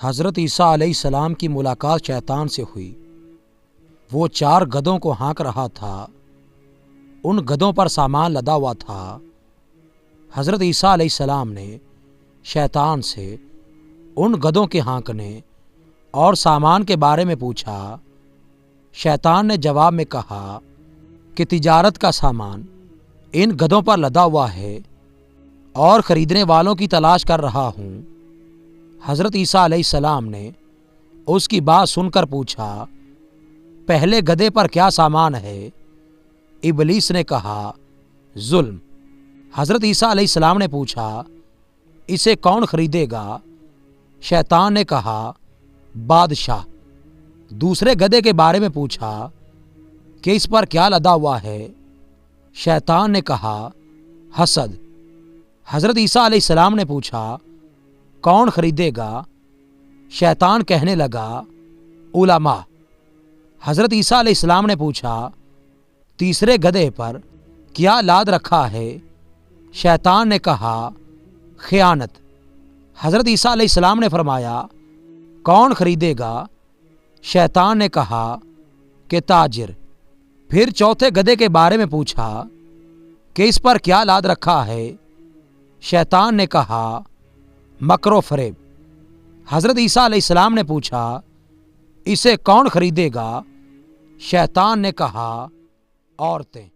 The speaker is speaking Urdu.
حضرت عیسیٰ علیہ السلام کی ملاقات شیطان سے ہوئی۔ وہ 4 گدھوں کو ہانک رہا تھا۔ ان گدھوں پر سامان لدا ہوا تھا۔ حضرت عیسیٰ علیہ السلام نے شیطان سے ان گدھوں کے ہانکنے اور سامان کے بارے میں پوچھا۔ شیطان نے جواب میں کہا کہ تجارت کا سامان ان گدھوں پر لدا ہوا ہے اور خریدنے والوں کی تلاش کر رہا ہوں۔ حضرت عیسیٰ علیہ السلام نے اس کی بات سن کر پوچھا، پہلے گدھے پر کیا سامان ہے؟ ابلیس نے کہا، ظلم۔ حضرت عیسیٰ علیہ السلام نے پوچھا، اسے کون خریدے گا؟ شیطان نے کہا، بادشاہ۔ دوسرے گدھے کے بارے میں پوچھا کہ اس پر کیا لدا ہوا ہے؟ شیطان نے کہا، حسد۔ حضرت عیسیٰ علیہ السلام نے پوچھا، کون خریدے گا؟ شیطان کہنے لگا، علماء۔ حضرت عیسیٰ علیہ السلام نے پوچھا، تیسرے گدھے پر کیا لاد رکھا ہے؟ شیطان نے کہا، خیانت۔ حضرت عیسیٰ علیہ السلام نے فرمایا، کون خریدے گا؟ شیطان نے کہا کہ تاجر۔ پھر چوتھے گدھے کے بارے میں پوچھا کہ اس پر کیا لاد رکھا ہے؟ شیطان نے کہا، مکر و فریب۔ حضرت عیسیٰ علیہ السلام نے پوچھا، اسے کون خریدے گا؟ شیطان نے کہا، عورتیں۔